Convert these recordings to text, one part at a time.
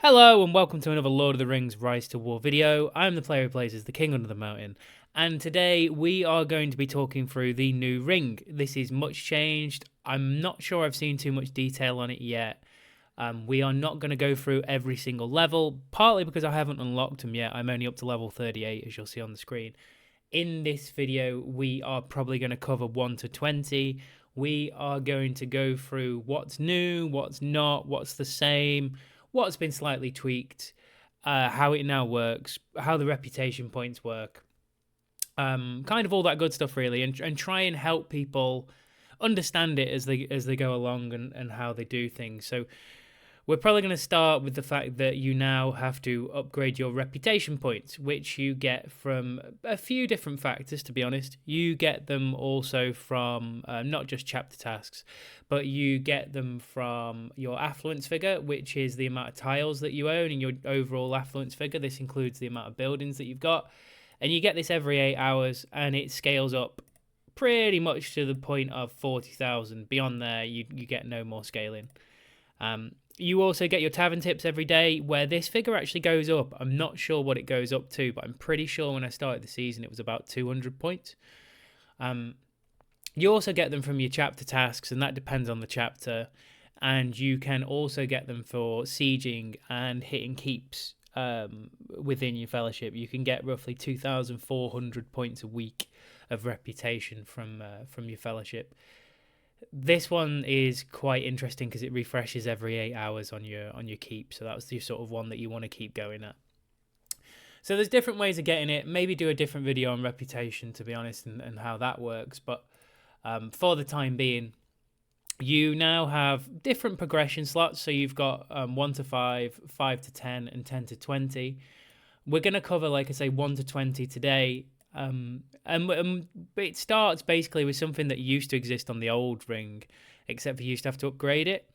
Hello and welcome to another Lord of the Rings Rise to War video. I'm the player who plays as the King Under the Mountain, and today we are going to be talking through the new ring. This is much changed. I'm not sure I've seen too much detail on it yet. We are not going to go through every single level, partly because I haven't unlocked them yet. I'm only up to level 38, as you'll see on the screen. In this video, we are probably going to cover 1 to 20. We are going to go through what's new, what's not, what's the same, what's been slightly tweaked, how it now works, how the reputation points work, kind of all that good stuff really, and try and help people understand it as they go along and how they do things. So we're probably going to start with the fact that you now have to upgrade your reputation points, which you get from a few different factors, to be honest. You get them also from not just chapter tasks, but you get them from your affluence figure, which is the amount of tiles that you own in your overall affluence figure. This includes the amount of buildings that you've got. And you get this every 8 hours, and it scales up pretty much to the point of 40,000. Beyond there, you get no more scaling. You also get your tavern tips every day, where this figure actually goes up. I'm not sure what it goes up to, but I'm pretty sure when I started the season it was about 200 points. You also get them from your chapter tasks, and that depends on the chapter. And you can also get them for sieging and hitting keeps within your fellowship. You can get roughly 2,400 points a week of reputation from your fellowship. This one is quite interesting because it refreshes every 8 hours on your keep, so that's the sort of one that you want to keep going at. So there's different ways of getting it. Maybe do a different video on reputation, to be honest, and how that works. But for the time being, you now have different progression slots. So you've got 1 to 5, 5 to 10, and 10 to 20. We're going to cover, like I say, 1 to 20 today. And it starts basically with something that used to exist on the old ring, except for you used to have to upgrade it.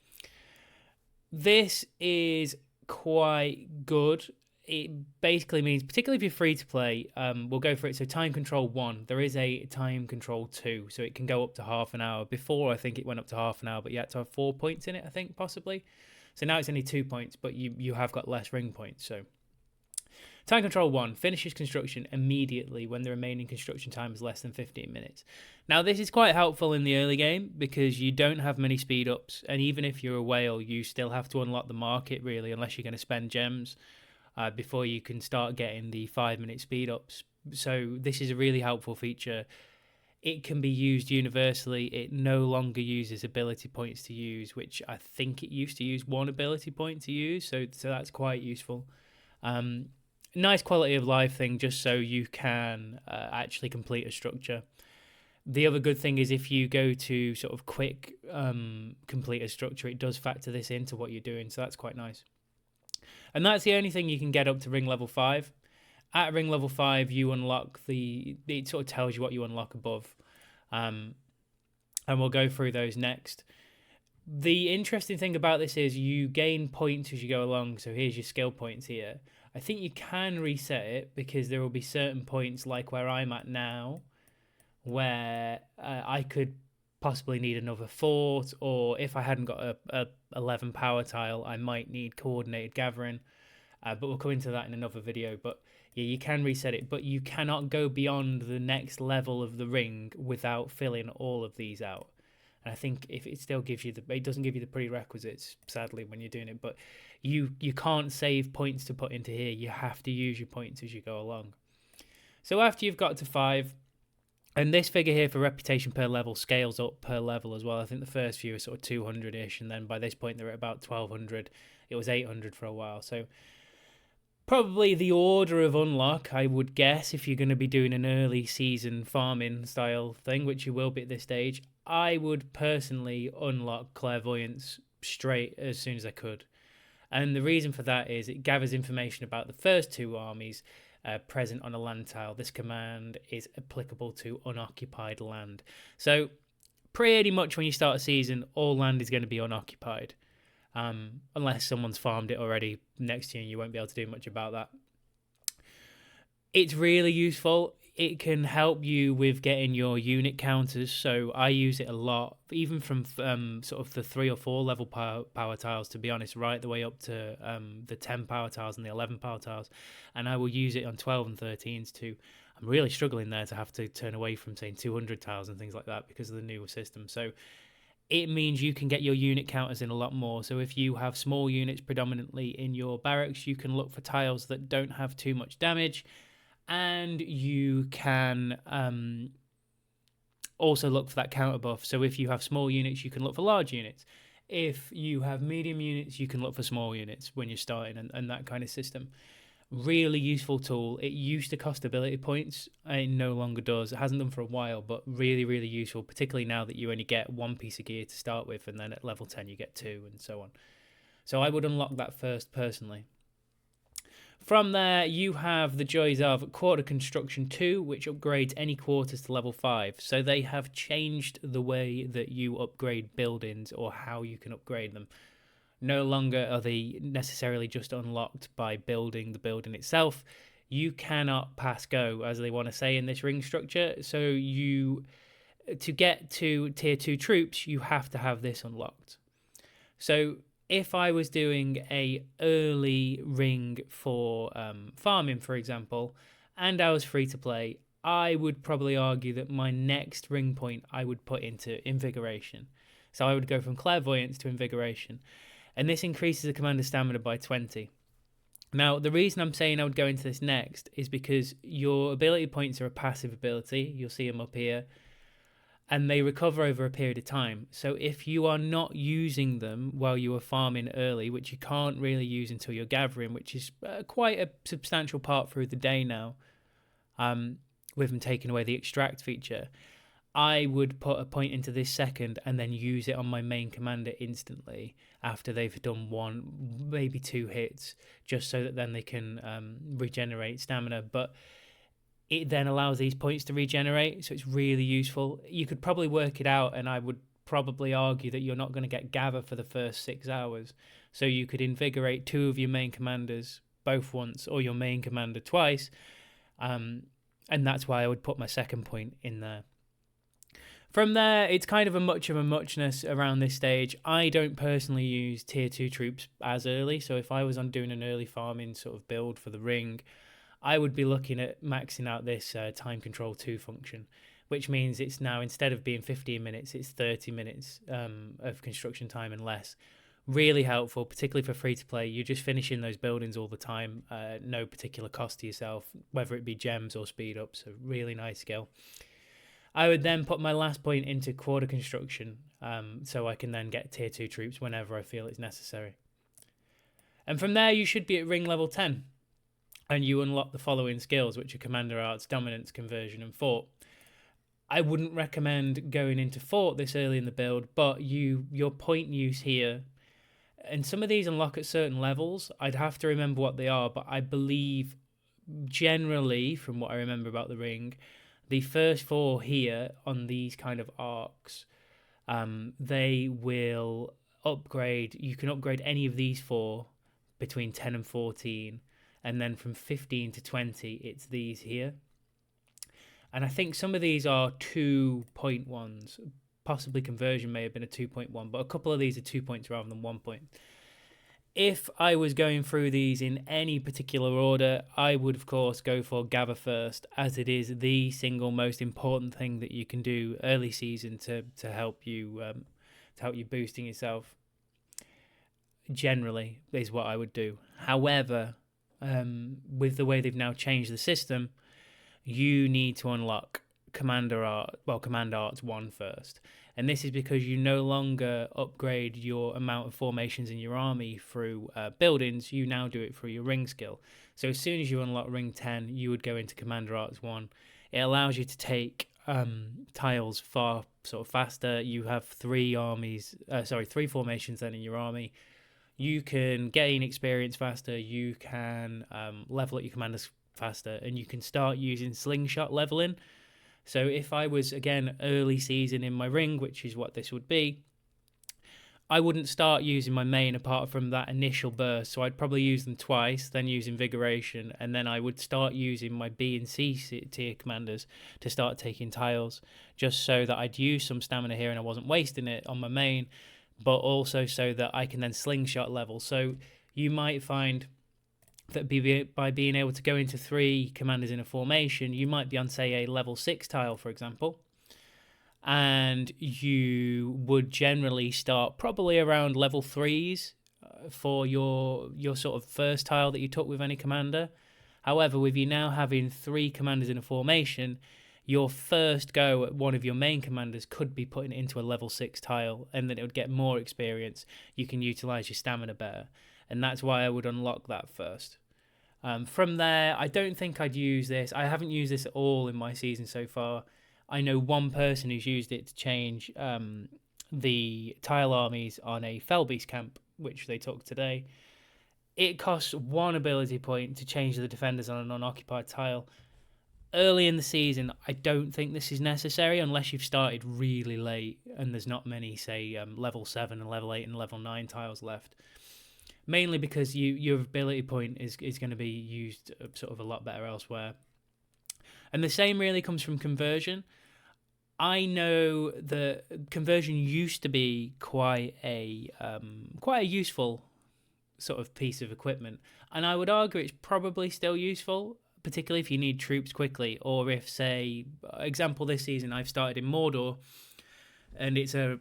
This is quite good. It basically means, particularly if you're free to play, we'll go for it. So time control 1, there is a time control 2, so it can go up to half an hour. Before, I think it went up to half an hour, but you had to have 4 points in it, I think, possibly. So now it's only 2 points, but you have got less ring points, so... Time control 1 finishes construction immediately when the remaining construction time is less than 15 minutes. Now, this is quite helpful in the early game because you don't have many speed ups, and even if you're a whale, you still have to unlock the market, really, unless you're going to spend gems before you can start getting the 5-minute speed ups. So this is a really helpful feature. It can be used universally. It no longer uses ability points to use, which I think it used to use 1 ability point to use, so that's quite useful. Nice quality of life thing, just so you can actually complete a structure. The other good thing is if you go to sort of quick complete a structure, it does factor this into what you're doing, so that's quite nice. And that's the only thing you can get up to ring level 5. At ring level 5, you unlock it sort of tells you what you unlock above. And we'll go through those next. The interesting thing about this is you gain points as you go along, so here's your skill points here. I think you can reset it because there will be certain points, like where I'm at now, where I could possibly need another fort, or if I hadn't got a 11 power tile, I might need coordinated gathering. But we'll come into that in another video. But yeah, you can reset it, but you cannot go beyond the next level of the ring without filling all of these out. And I think if it still gives you it doesn't give you the prerequisites, sadly, when you're doing it, but you can't save points to put into here. You have to use your points as you go along. So after you've got to 5, and this figure here for reputation per level scales up per level as well. I think the first few are sort of 200-ish, and then by this point they're at about 1,200. It was 800 for a while. So probably the order of unlock, I would guess, if you're going to be doing an early season farming style thing, which you will be at this stage, I would personally unlock clairvoyance straight as soon as I could. And the reason for that is it gathers information about the first 2 armies present on a land tile. This command is applicable to unoccupied land. So pretty much when you start a season, all land is going to be unoccupied. Unless someone's farmed it already next to you, and you won't be able to do much about that. It's really useful. it can help you with getting your unit counters. So I use it a lot, even from sort of the 3 or 4 level power tiles, to be honest, right the way up to the 10 power tiles and the 11 power tiles. And I will use it on 12 and 13s too. I'm really struggling there to have to turn away from saying 200 tiles and things like that because of the newer system. So it means you can get your unit counters in a lot more. So if you have small units predominantly in your barracks, you can look for tiles that don't have too much damage. And you can also look for that counter buff. So if you have small units, you can look for large units. If you have medium units, you can look for small units when you're starting, and that kind of system. Really useful tool. It used to cost ability points. It no longer does. It hasn't done for a while, but really, really useful, particularly now that you only get 1 piece of gear to start with, and then at level 10 you get 2, and so on. So I would unlock that first, personally. From there, you have the joys of Quarter Construction 2, which upgrades any quarters to level 5. So they have changed the way that you upgrade buildings, or how you can upgrade them. No longer are they necessarily just unlocked by building the building itself. You cannot pass go, as they want to say in this ring structure. So to get to tier 2 troops, you have to have this unlocked. So if I was doing a early ring for farming, for example, and I was free to play, I would probably argue that my next ring point I would put into invigoration. So I would go from clairvoyance to invigoration, and this increases the commander's stamina by 20. Now, the reason I'm saying I would go into this next is because your ability points are a passive ability. You'll see them up here. And they recover over a period of time. So if you are not using them while you are farming early, which you can't really use until you're gathering, which is quite a substantial part through the day now, with them taking away the extract feature, I would put a point into this second and then use it on my main commander instantly after they've done 1, maybe 2 hits, just so that then they can regenerate stamina. But it then allows these points to regenerate, so it's really useful. You could probably work it out, and I would probably argue that you're not going to get gather for the first 6 hours. So you could invigorate 2 of your main commanders both once, or your main commander twice, and that's why I would put my second point in there. From there, it's kind of a muchness around this stage. I don't personally use tier 2 troops as early, so if I was on doing an early farming sort of build for the ring, I would be looking at maxing out this time control 2 function, which means it's now, instead of being 15 minutes, it's 30 minutes of construction time and less. Really helpful, particularly for free to play. You're just finishing those buildings all the time, no particular cost to yourself, whether it be gems or speed up, so really nice skill. I would then put my last point into quarter construction, so I can then get tier 2 troops whenever I feel it's necessary. And from there, you should be at ring level 10. And you unlock the following skills, which are Commander Arts, Dominance, Conversion, and Fort. I wouldn't recommend going into Fort this early in the build, but your point use here, and some of these unlock at certain levels. I'd have to remember what they are, but I believe generally, from what I remember about the ring, the first 4 here on these kind of arcs, they will upgrade. You can upgrade any of these 4 between 10 and 14. And then from 15 to 20, it's these here. And I think some of these are 2.1s. Possibly conversion may have been a 2.1, but a couple of these are 2 points rather than 1 point. If I was going through these in any particular order, I would, of course, go for gather first, as it is the single most important thing that you can do early season to help you boosting yourself. Generally, is what I would do. However, with the way they've now changed the system, you need to unlock Command Arts 1 first. And this is because you no longer upgrade your amount of formations in your army through buildings, you now do it through your ring skill. So as soon as you unlock ring 10, you would go into Commander Arts 1. It allows you to take tiles far sort of faster. You have 3 formations then in your army. You can gain experience faster, you can level up your commanders faster, and you can start using slingshot leveling. So if I was, again, early season in my ring, which is what this would be, I wouldn't start using my main apart from that initial burst. So I'd probably use them twice, then use Invigoration, and then I would start using my B and C tier commanders to start taking tiles, just so that I'd use some stamina here and I wasn't wasting it on my main, but also so that I can then slingshot level. So you might find that by being able to go into 3 commanders in a formation, you might be on, say, a level 6 tile, for example, and you would generally start probably around level 3s for your sort of first tile that you took with any commander. However, with you now having 3 commanders in a formation, your first go at one of your main commanders could be putting it into a level 6 tile, and then it would get more experience. You can utilize your stamina better, and that's why I would unlock that first. From there, I don't think I'd use this. I haven't used this at all in my season so far. I know one person who's used it to change the tile armies on a Fellbeast camp, which they took today. It costs 1 ability point to change the defenders on an unoccupied tile. Early in the season, I don't think this is necessary unless you've started really late and there's not many, say, level 7 and level 8 and level 9 tiles left. Mainly because your ability point is going to be used sort of a lot better elsewhere. And the same really comes from conversion. I know that conversion used to be quite a useful sort of piece of equipment, and I would argue it's probably still useful, particularly if you need troops quickly, or if, say, example this season I've started in Mordor, and it's a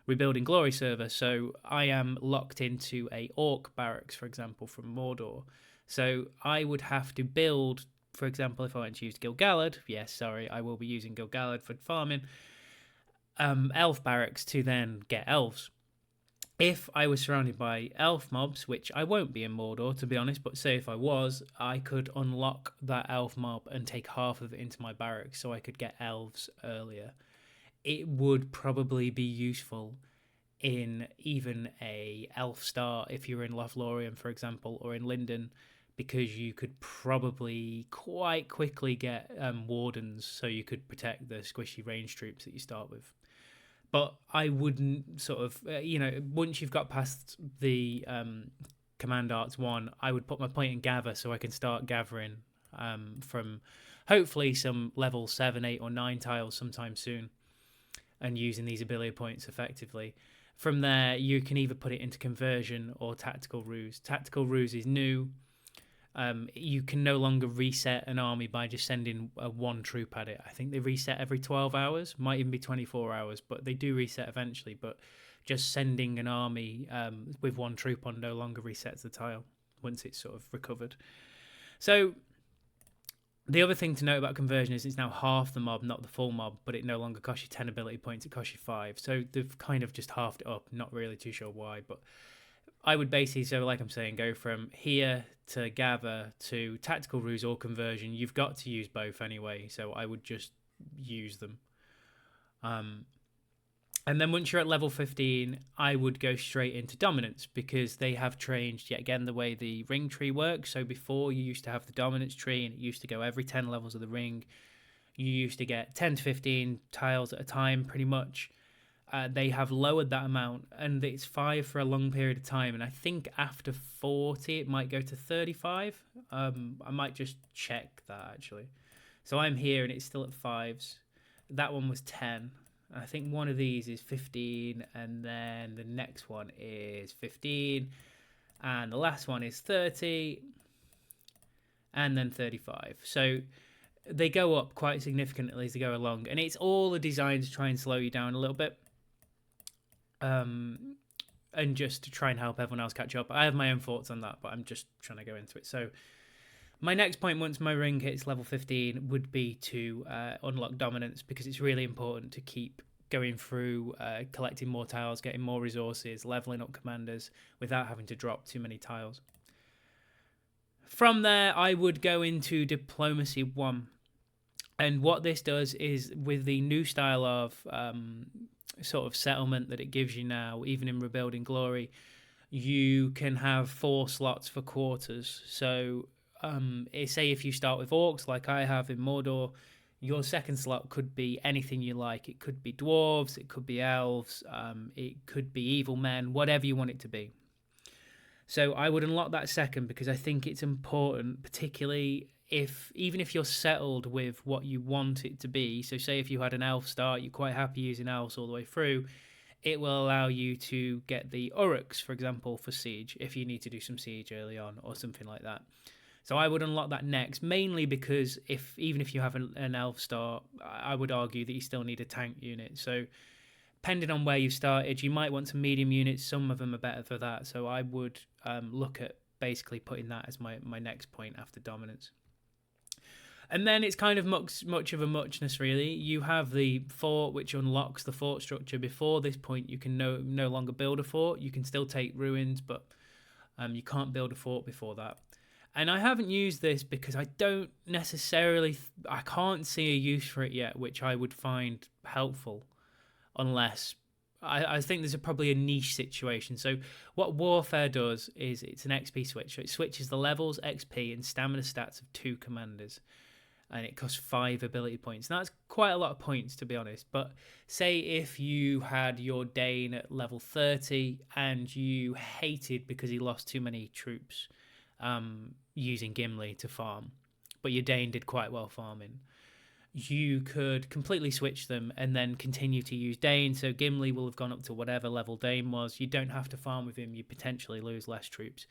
Rebuilding Glory server, so I am locked into a Orc barracks, for example, from Mordor. So I would have to build, for example, if I went to use Gil-galad, yes, sorry, I will be using Gil-galad for farming, elf barracks to then get elves. If I was surrounded by elf mobs, which I won't be in Mordor, to be honest, but say if I was, I could unlock that elf mob and take half of it into my barracks so I could get elves earlier. It would probably be useful in even a elf start if you're in Lothlorien, for example, or in Linden, because you could probably quite quickly get wardens so you could protect the squishy range troops that you start with. But I wouldn't sort of, once you've got past the Command Arts 1, I would put my point in gather so I can start gathering from hopefully some level 7, 8 or 9 tiles sometime soon, and using these ability points effectively. From there, you can either put it into conversion or tactical ruse. Tactical ruse is new. You can no longer reset an army by just sending one troop at it. I think they reset every 12 hours, might even be 24 hours, but they do reset eventually. But just sending an army with one troop on no longer resets the tile once it's sort of recovered. So the other thing to note about conversion is it's now half the mob, not the full mob, but it no longer costs you 10 ability points, it costs you 5. So they've kind of just halved it up, not really too sure why, but I would basically, so like I'm saying, go from here to gather to tactical ruse or conversion. You've got to use both anyway, so I would just use them. And then once you're at level 15, I would go straight into dominance, because they have changed yet again the way the ring tree works. So before, you used to have the dominance tree, and it used to go every 10 levels of the ring. You used to get 10 to 15 tiles at a time, pretty much. They have lowered that amount, and it's 5 for a long period of time. And I think after 40, it might go to 35. I might just check that, actually. So I'm here, and it's still at 5s. That one was 10. I think one of these is 15, and then the next one is 15, and the last one is 30, and then 35. So they go up quite significantly as they go along, and it's all designed to try and slow you down a little bit, and just to try and help everyone else catch up. I have my own thoughts on that, but I'm just trying to go into it. So my next point, once my ring hits level 15, would be to unlock dominance, because it's really important to keep going through, collecting more tiles, getting more resources, leveling up commanders without having to drop too many tiles. From there, I would go into Diplomacy 1. And what this does is, with the new style of sort of settlement that it gives you now, even in Rebuilding Glory, you can have 4 slots for quarters. So say if you start with orcs like I have in Mordor, Your second slot could be anything you like. It could be dwarves, it could be elves, it could be evil men, whatever you want it to be. So I would unlock that second because I think it's important, particularly if even if you're settled with what you want it to be. So say if you had an elf start, you're quite happy using elves all the way through. It will allow you to get the Uruks, for example, for siege if you need to do some siege early on or something like that. So I would unlock that next, mainly because even if you have an elf start, I would argue that you still need a tank unit. So depending on where you've started, you might want some medium units. Some of them are better for that. So I would look at basically putting that as my next point after dominance. And then it's kind of much of a muchness, really. You have the fort, which unlocks the fort structure. Before this point, you can no longer build a fort. You can still take ruins, but you can't build a fort before that. And I haven't used this because I don't necessarily... I can't see a use for it yet, which I would find helpful. Unless... I think there's probably a niche situation. So what Warfare does is it's an XP switch. So it switches the levels, XP, and stamina stats of 2 commanders. And it costs 5 ability points. Now, that's quite a lot of points, to be honest. But say if you had your Dane at level 30 and you hated because he lost too many troops using Gimli to farm, but your Dane did quite well farming, you could completely switch them and then continue to use Dane. So Gimli will have gone up to whatever level Dane was. You don't have to farm with him. You potentially lose less troops.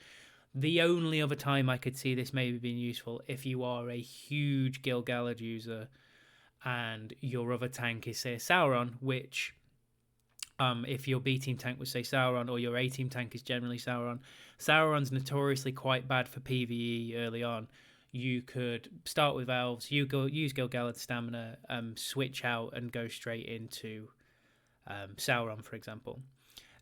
The only other time I could see this maybe being useful if you are a huge Gil-galad user and your other tank is, say, a Sauron, which if your B team tank was, say, Sauron, or your A team tank is generally Sauron, Sauron's notoriously quite bad for PvE early on. You could start with elves, use Gil-galad stamina, switch out and go straight into Sauron, for example.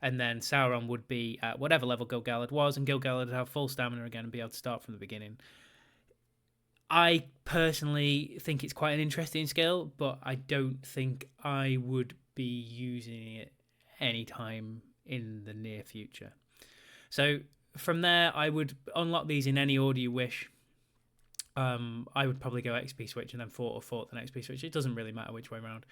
And then Sauron would be at whatever level Gil-galad was, and Gil-galad would have full stamina again and be able to start from the beginning. I personally think it's quite an interesting skill, but I don't think I would be using it anytime in the near future. So from there, I would unlock these in any order you wish. I would probably go XP switch and then fort or fort then XP switch. It doesn't really matter which way around.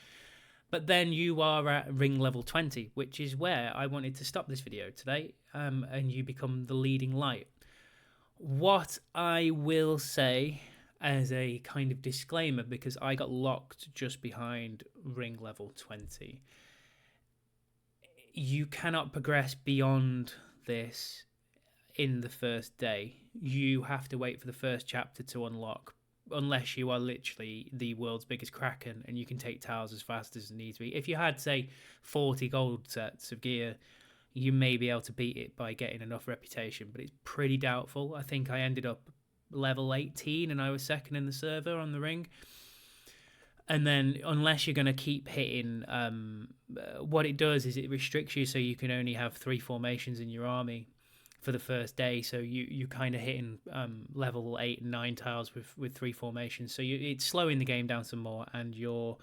But then you are at ring level 20, which is where I wanted to stop this video today, and you become the leading light. What I will say as a kind of disclaimer, because I got locked just behind ring level 20, you cannot progress beyond this in the first day. You have to wait for the first chapter to unlock, unless you are literally the world's biggest Kraken and you can take towers as fast as it needs to be. If you had, say, 40 gold sets of gear, you may be able to beat it by getting enough reputation, but it's pretty doubtful. I think I ended up level 18 and I was second in the server on the ring. And then unless you're going to keep hitting, what it does is it restricts you, so you can only have 3 formations in your army for the first day. So you kind of hitting level 8 and 9 tiles with 3 formations. So it's slowing the game down some more, and your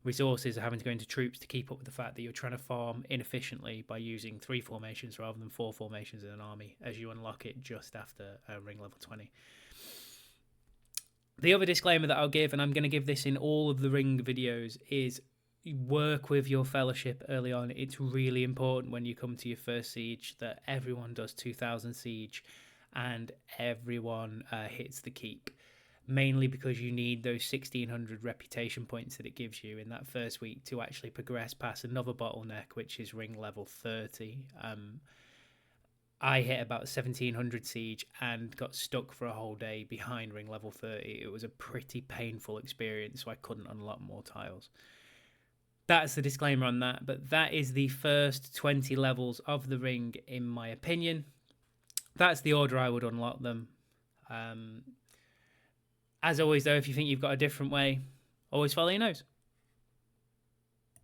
resources are having to go into troops to keep up with the fact that you're trying to farm inefficiently by using 3 formations rather than 4 formations in an army as you unlock it just after ring level 20. The other disclaimer that I'll give, and I'm going to give this in all of the ring videos, is work with your fellowship early on. It's really important when you come to your first siege that everyone does 2000 siege and everyone hits the keep, mainly because you need those 1600 reputation points that it gives you in that first week to actually progress past another bottleneck, which is ring level 30. I hit about 1700 siege and got stuck for a whole day behind ring level 30. It was a pretty painful experience, so I couldn't unlock more tiles. That's the disclaimer on that, but that is the first 20 levels of the ring, in my opinion. That's the order I would unlock them. As always, though, if you think you've got a different way, always follow your nose.